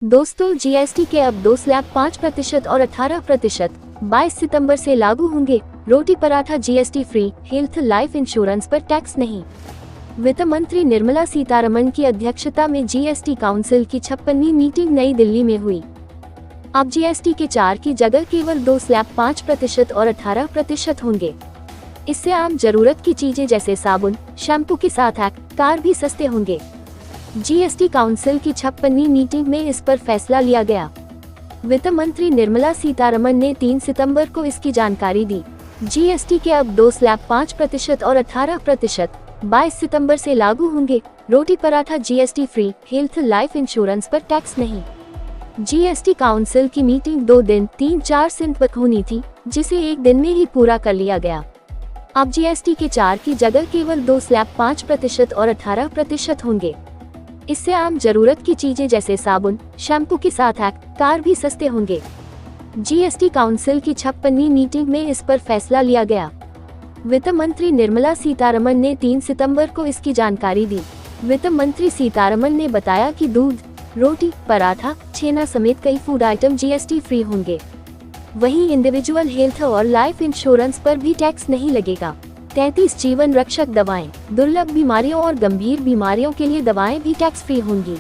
दोस्तों, जीएसटी के अब 2 स्लैब 5% और 18% 22 सितंबर से लागू होंगे। रोटी पराठा GST free, health life insurance पर टैक्स नहीं। वित्त मंत्री निर्मला सीतारमण की अध्यक्षता में जीएसटी काउंसिल की 56वीं मीटिंग नई दिल्ली में हुई। अब जीएसटी के 4 की जगह केवल 2 स्लैब 5% और 18% होंगे। इससे आम जरूरत की चीजें जैसे साबुन, शैम्पू के साथ कार भी सस्ते होंगे। जीएसटी काउंसिल की 56वीं मीटिंग में इस पर फैसला लिया गया। वित्त मंत्री निर्मला सीतारमण ने 3 सितंबर को इसकी जानकारी दी। जीएसटी के अब 2 स्लैब 5% और 18% 22 सितंबर से लागू होंगे। रोटी पराठा GST free, health life insurance पर टैक्स नहीं। जीएसटी काउंसिल की मीटिंग 2 दिन 3-4 सितंबर होनी थी, जिसे एक दिन में ही पूरा कर लिया गया। अब जीएसटी के 4 की जगह केवल 2 स्लैब 5% और 18% होंगे। इससे आम जरूरत की चीजें जैसे साबुन, शैम्पू के साथ कार भी सस्ते होंगे। जीएसटी काउंसिल की 56वीं मीटिंग में इस पर फैसला लिया गया। वित्त मंत्री निर्मला सीतारमण ने 3 सितंबर को इसकी जानकारी दी। वित्त मंत्री सीतारमण ने बताया कि दूध, रोटी, पराठा, छेना समेत कई फूड आइटम जीएसटी फ्री होंगे। वहीं इंडिविजुअल हेल्थ और लाइफ इंश्योरेंस पर भी टैक्स नहीं लगेगा। 33 जीवन रक्षक दवाएं, दुर्लभ बीमारियों और गंभीर बीमारियों के लिए दवाएं भी टैक्स फ्री होंगी।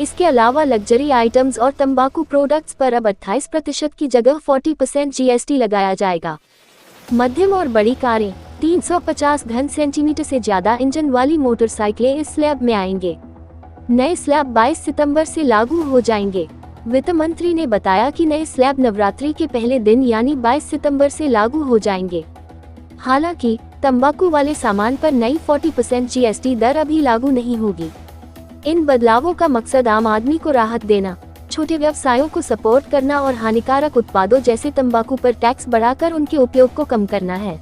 इसके अलावा लग्जरी आइटम्स और तंबाकू प्रोडक्ट्स पर अब 28% की जगह 40% जीएसटी लगाया जाएगा। मध्यम और बड़ी कारें, 350 घन सेंटीमीटर से ज्यादा इंजन वाली मोटरसाइकिलें इस स्लैब में आएंगे। नए स्लैब 22 सितंबर से लागू हो जाएंगे। वित्त मंत्री ने बताया कि नए स्लैब नवरात्रि के पहले दिन यानी 22 सितंबर से लागू हो जाएंगे। हालांकि तंबाकू वाले सामान पर नई 40% जीएसटी दर अभी लागू नहीं होगी। इन बदलावों का मकसद आम आदमी को राहत देना, छोटे व्यवसायों को सपोर्ट करना और हानिकारक उत्पादों जैसे तंबाकू पर टैक्स बढ़ाकर उनके उपयोग को कम करना है।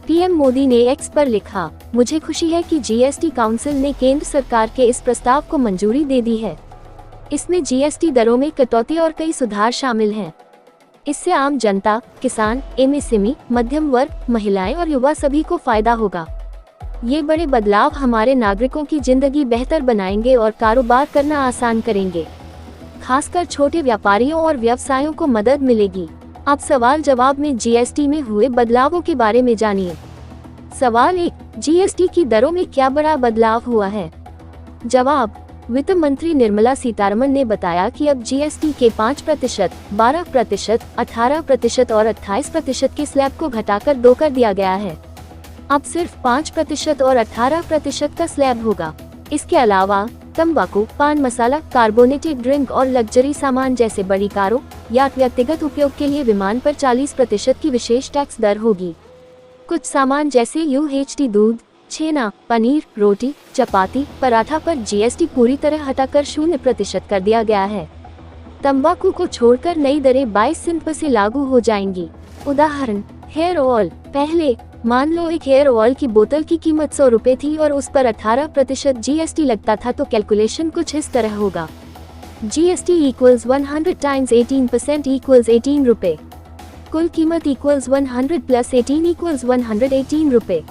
पीएम मोदी ने एक्स पर लिखा, मुझे खुशी है कि जीएसटी काउंसिल ने केंद्र सरकार के इस प्रस्ताव को मंजूरी दे दी है। इसमें जीएसटी दरों में कटौती और कई सुधार शामिल हैं। इससे आम जनता, किसान, एमएसएमई, मध्यम वर्ग, महिलाएं और युवा सभी को फायदा होगा। ये बड़े बदलाव हमारे नागरिकों की जिंदगी बेहतर बनाएंगे और कारोबार करना आसान करेंगे। खासकर छोटे व्यापारियों और व्यवसायों को मदद मिलेगी। अब सवाल जवाब में जीएसटी में हुए बदलावों के बारे में जानिए। सवाल 1, जीएसटी की दरों में क्या बड़ा बदलाव हुआ है? जवाब, वित्त मंत्री निर्मला सीतारमण ने बताया कि अब जीएसटी के 5%, 12%, 18% और 28% के स्लैब को घटाकर 2 कर दिया गया है। अब सिर्फ 5% और 18% का स्लैब होगा। इसके अलावा तंबाकू, पान मसाला, कार्बोनेटेड ड्रिंक और लग्जरी सामान जैसे बड़ी कारों या व्यक्तिगत उपयोग के लिए विमान पर 40% की विशेष टैक्स दर होगी। कुछ सामान जैसे यूएचटी दूध, छेना, पनीर, रोटी, चपाती, पराठा पर जीएसटी पूरी तरह हटाकर 0% कर दिया गया है। तंबाकू को छोड़कर नई दरें 22 सितंबर से लागू हो जाएंगी। उदाहरण, हेयर ऑयल। पहले मान लो एक हेयर ऑयल की बोतल की कीमत 100 रुपए थी और उस पर 18% जीएसटी लगता था, तो कैलकुलेशन कुछ इस तरह होगा। जीएसटी इक्वल्स 100 टाइम्स 18% इक्वल्स 18 रुपए। कुल कीमत इक्वल्स 100 प्लस 18 इक्वल्स 118 रुपए।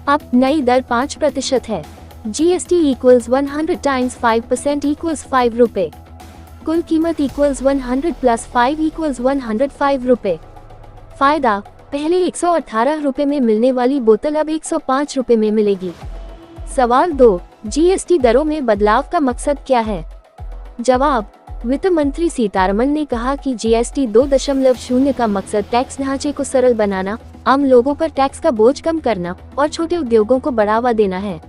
अब नई दर 5% है। जीएसटी इक्वल्स 100 टाइम्स 5% इक्वल्स 5 रुपए। कुल कीमत इक्वल्स 100 प्लस 5 इक्वल्स 105 रुपए। फायदा, पहले 118 रुपए में मिलने वाली बोतल अब 105 रुपए में मिलेगी। सवाल 2, जीएसटी दरों में बदलाव का मकसद क्या है? जवाब, वित्त मंत्री सीतारमण ने कहा कि जीएसटी 2.0 का मकसद टैक्स ढांचे को सरल बनाना, आम लोगों पर टैक्स का बोझ कम करना और छोटे उद्योगों को बढ़ावा देना है।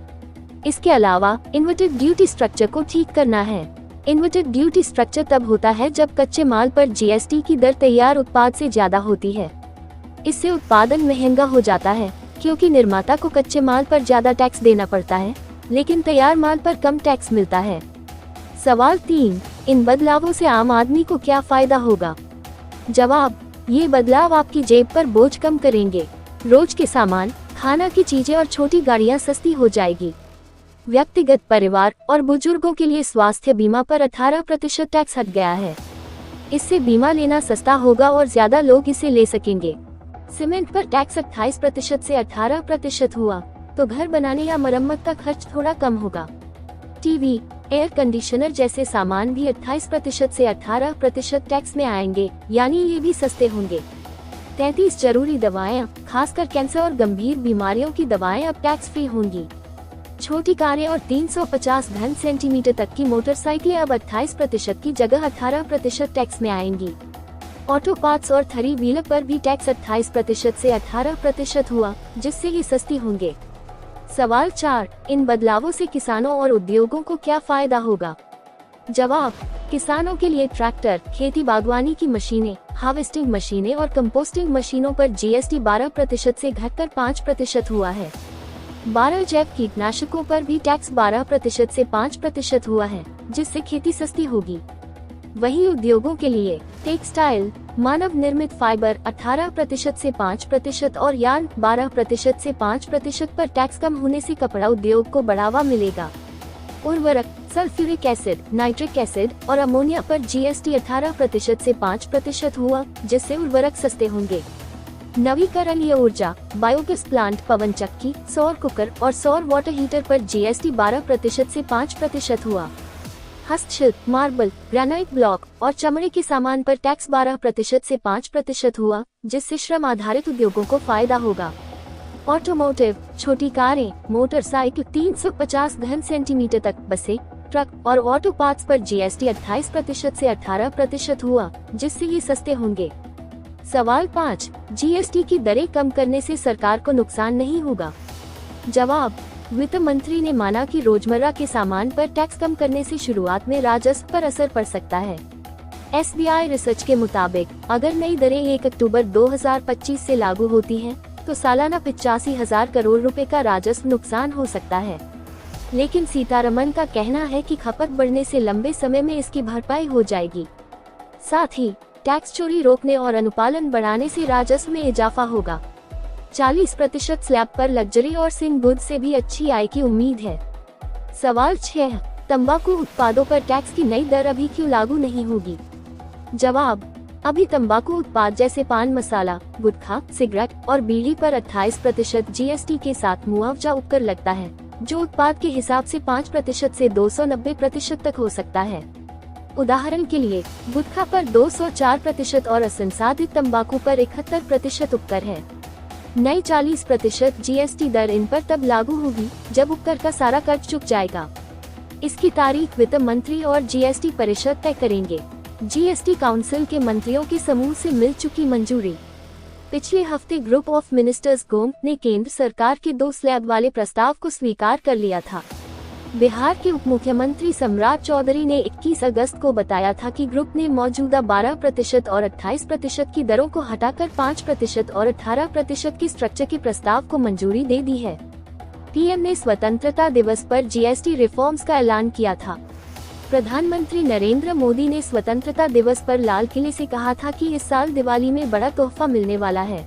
इसके अलावा इन्वर्टेड ड्यूटी स्ट्रक्चर को ठीक करना है। इन्वर्टेड ड्यूटी स्ट्रक्चर तब होता है जब कच्चे माल पर जीएसटी की दर तैयार उत्पाद से ज्यादा होती है। इससे उत्पादन महंगा हो जाता है, क्योंकि निर्माता को कच्चे माल पर ज्यादा टैक्स देना पड़ता है, लेकिन तैयार माल पर कम टैक्स मिलता है। सवाल 3, इन बदलावों से आम आदमी को क्या फायदा होगा? जवाब, ये बदलाव आपकी जेब पर बोझ कम करेंगे। रोज के सामान, खाना की चीजें और छोटी गाड़ियां सस्ती हो जाएगी। व्यक्तिगत, परिवार और बुजुर्गों के लिए स्वास्थ्य बीमा पर 18% टैक्स हट गया है। इससे बीमा लेना सस्ता होगा और ज्यादा लोग इसे ले सकेंगे। सीमेंट पर टैक्स 28% से 18% हुआ, तो घर बनाने या मरम्मत का खर्च थोड़ा कम होगा। टीवी, एयर कंडीशनर जैसे सामान भी 28% से 18% टैक्स में आएंगे, यानी ये भी सस्ते होंगे। 33 जरूरी दवाएं, खासकर कैंसर और गंभीर बीमारियों की दवाएं अब टैक्स फ्री होंगी। छोटी कारें और 350 घन सेंटीमीटर तक की मोटरसाइकिलें अब 28% की जगह 18% टैक्स में आएंगी। ऑटो पार्ट्स और थ्री व्हीलर पर भी टैक्स 28% से 18% हुआ, जिससे ये सस्ती होंगे। सवाल 4, इन बदलावों से किसानों और उद्योगों को क्या फायदा होगा? जवाब, किसानों के लिए ट्रैक्टर, खेती बागवानी की मशीनें, हार्वेस्टिंग मशीनें और कंपोस्टिंग मशीनों पर जीएसटी 12% से घटकर 5% हुआ है। 12 जैव कीटनाशकों पर भी टैक्स 12% से 5% हुआ है, जिससे खेती सस्ती होगी। वहीं उद्योगों के लिए टेक्सटाइल, मानव निर्मित फाइबर 18% से 5% और यार्न 12% से 5% पर टैक्स कम होने से कपड़ा उद्योग को बढ़ावा मिलेगा। उर्वरक, सल्फ्यूरिक एसिड, नाइट्रिक एसिड और अमोनिया पर जीएसटी 18% से 5% हुआ, जिससे उर्वरक सस्ते होंगे। नवीकरणीय ऊर्जा, बायोगैस प्लांट, पवन चक्की, सौर कुकर और सौर वाटर हीटर पर जीएसटी 12% से 5% हुआ। हस्तशिल्प, मार्बल, ग्रेनाइट ब्लॉक और चमड़े के सामान पर टैक्स 12% से 5% हुआ, जिससे श्रम आधारित उद्योगों को फायदा होगा। ऑटोमोटिव, छोटी कारें, मोटरसाइकिल, 350 घन सेंटीमीटर तक बसें, ट्रक और ऑटो पार्ट्स पर जीएसटी 28% से 18% हुआ, जिससे ये सस्ते होंगे। सवाल 5, जीएसटी की दरें कम करने से सरकार को नुकसान नहीं होगा? जवाब, वित्त मंत्री ने माना कि रोजमर्रा के सामान पर टैक्स कम करने से शुरुआत में राजस्व पर असर पड़ सकता है। एसबीआई रिसर्च के मुताबिक अगर नई दरें 1 अक्टूबर 2025 से लागू होती हैं, तो सालाना 85,000 करोड़ रुपए का राजस्व नुकसान हो सकता है। लेकिन सीतारमण का कहना है कि खपत बढ़ने से लंबे समय में इसकी भरपाई हो जाएगी। साथ ही टैक्स चोरी रोकने और अनुपालन बढ़ाने से राजस्व में इजाफा होगा। 40% स्लैब पर लग्जरी और सिंह गुड से भी अच्छी आय की उम्मीद है। सवाल 6, तंबाकू उत्पादों पर टैक्स की नई दर अभी क्यों लागू नहीं होगी? जवाब, अभी तंबाकू उत्पाद जैसे पान मसाला, गुटखा, सिगरेट और बीड़ी पर 28% जीएसटी के साथ मुआवजा उपकर लगता है, जो उत्पाद के हिसाब से 5% से 290% तक हो सकता है। उदाहरण के लिए गुटखा पर 204% और असंसाधित तंबाकू पर 71% उपकर है। नई 40% जीएसटी दर इन पर तब लागू होगी जब उपकर का सारा कर्ज चुक जाएगा। इसकी तारीख वित्त मंत्री और जीएसटी परिषद तय करेंगे। जीएसटी काउंसिल के मंत्रियों के समूह से मिल चुकी मंजूरी। पिछले हफ्ते ग्रुप ऑफ मिनिस्टर्स गोम ने केंद्र सरकार के 2 स्लैब वाले प्रस्ताव को स्वीकार कर लिया था। बिहार के उप मुख्यमंत्री सम्राट चौधरी ने 21 अगस्त को बताया था कि ग्रुप ने मौजूदा 12% और 28% की दरों को हटाकर 5% और 18% की स्ट्रक्चर के प्रस्ताव को मंजूरी दे दी है। पीएम ने स्वतंत्रता दिवस पर जीएसटी रिफॉर्म्स का ऐलान किया था। प्रधानमंत्री नरेंद्र मोदी ने स्वतंत्रता दिवस पर लाल किले से कहा था कि इस साल दिवाली में बड़ा तोहफा मिलने वाला है।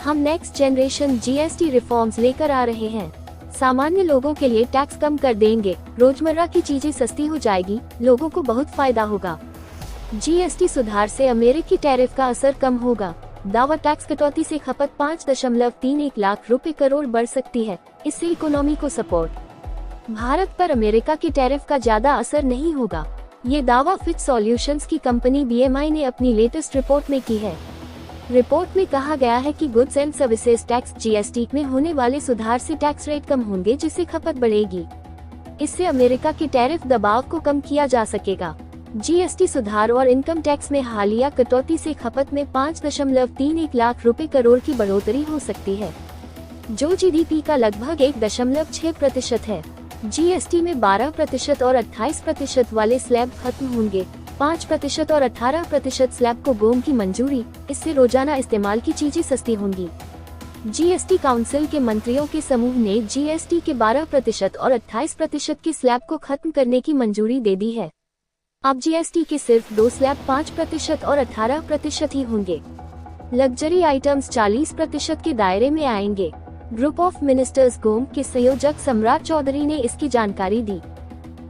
हम नेक्स्ट जनरेशन जीएसटी रिफॉर्म्स लेकर आ रहे हैं। सामान्य लोगों के लिए टैक्स कम कर देंगे, रोजमर्रा की चीजें सस्ती हो जाएगी, लोगों को बहुत फायदा होगा। जीएसटी सुधार से अमेरिकी टैरिफ का असर कम होगा। दावा, टैक्स कटौती से खपत 5.31 लाख रुपए करोड़ बढ़ सकती है, इससे इकोनॉमी को सपोर्ट। भारत पर अमेरिका के टैरिफ का ज्यादा असर नहीं होगा, ये दावा फिच सॉल्यूशंस की कंपनी बीएमआई ने अपनी लेटेस्ट रिपोर्ट में की है। रिपोर्ट में कहा गया है कि goods and services tax GST में होने वाले सुधार से टैक्स रेट कम होंगे, जिससे खपत बढ़ेगी। इससे अमेरिका के टैरिफ दबाव को कम किया जा सकेगा। जीएसटी सुधार और इनकम टैक्स में हालिया कटौती से खपत में 5.31 लाख रुपए करोड़ की बढ़ोतरी हो सकती है, जो जीडीपी का लगभग 1.6% है। जीएसटी में 12% और 28% वाले स्लैब खत्म होंगे। 5% और 18% स्लैब को गोम की मंजूरी, इससे रोजाना इस्तेमाल की चीजें सस्ती होंगी। जीएसटी काउंसिल के मंत्रियों के समूह ने जीएसटी के 12% और 28% के स्लैब को खत्म करने की मंजूरी दे दी है। अब जीएसटी के सिर्फ 2 स्लैब 5% और 18% ही होंगे। लग्जरी आइटम्स 40% के दायरे में आएंगे। ग्रुप ऑफ मिनिस्टर्स गोम के संयोजक सम्राट चौधरी ने इसकी जानकारी दी।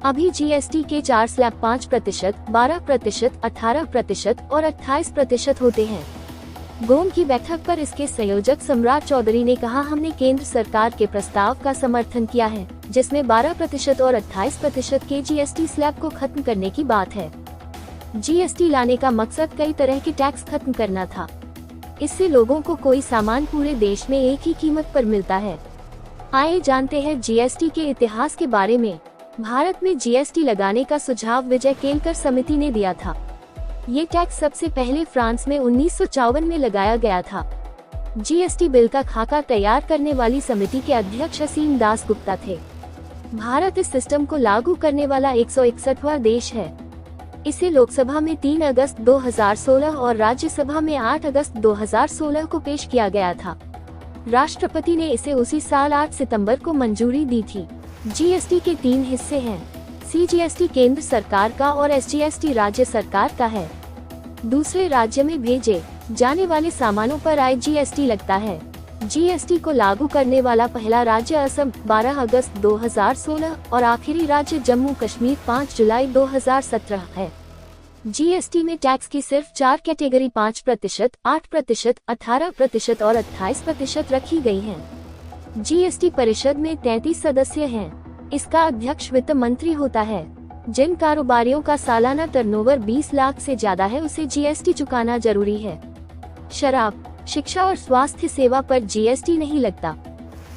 अभी जीएसटी के 4 स्लैब 5%, 12%, 18% और 28% होते हैं। गोम की बैठक पर इसके संयोजक सम्राट चौधरी ने कहा, हमने केंद्र सरकार के प्रस्ताव का समर्थन किया है, जिसमें 12% और 28% के जीएसटी स्लैब को खत्म करने की बात है। जीएसटी लाने का मकसद कई तरह के टैक्स खत्म करना था। इससे लोगों को कोई सामान पूरे देश में एक ही कीमत पर मिलता है। आइए जानते हैं जीएसटी के इतिहास के बारे में। भारत में जीएसटी लगाने का सुझाव विजय केलकर समिति ने दिया था। ये टैक्स सबसे पहले फ्रांस में 1954 में लगाया गया था। जीएसटी बिल का खाका तैयार करने वाली समिति के अध्यक्ष असीम दास गुप्ता थे। भारत इस सिस्टम को लागू करने वाला 161वां देश है। इसे लोकसभा में 3 अगस्त 2016 और राज्यसभा में 8 अगस्त 2016 को पेश किया गया था। राष्ट्रपति ने इसे उसी साल 8 सितंबर को मंजूरी दी थी। जीएसटी के 3 हिस्से हैं। सीजीएसटी केंद्र सरकार का और एसजीएसटी राज्य सरकार का है। दूसरे राज्य में भेजे जाने वाले सामानों पर आईजीएसटी लगता है। जीएसटी को लागू करने वाला पहला राज्य असम 12 अगस्त 2016 और आखिरी राज्य जम्मू कश्मीर 5 जुलाई 2017 है। जीएसटी में टैक्स की सिर्फ 4 कैटेगरी 5%, 8%, 18% और 28% रखी गई हैं। जीएसटी परिषद में 33 सदस्य हैं। इसका अध्यक्ष वित्त मंत्री होता है। जिन कारोबारियों का सालाना टर्नओवर 20 लाख से ज्यादा है उसे जीएसटी चुकाना जरूरी है। शराब, शिक्षा और स्वास्थ्य सेवा पर जीएसटी नहीं लगता।